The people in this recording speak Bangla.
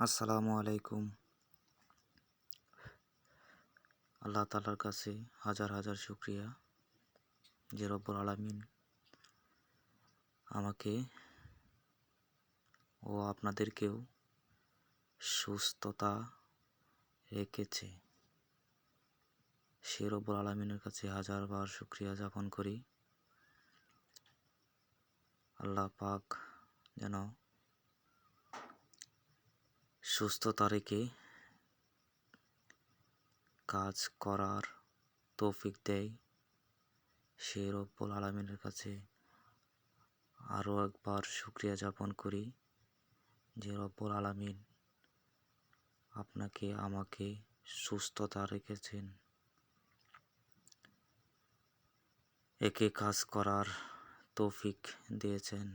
আসসালামু আলাইকুম। আল্লাহ তাআলার কাছে হাজার হাজার শুকরিয়া যে রব্বুল আলামিন আমাকে ও আপনাদেরকেও সুস্থতা রেখেছে। সে রব্বুল আলামিনের কাছে হাজারবার শুকরিয়া জ্ঞাপন করি। আল্লাহ পাক যেন সুস্থতা রেখে কাজ করার তৌফিক দেয়। সে রব্বুল আলামিনের কাছে আরও একবার শুকরিয়া জ্ঞাপন করি যে রব্বুল আলামিন আপনাকে আমাকে সুস্থতা রেখেছেন, একে কাজ করার তৌফিক দিয়েছেন।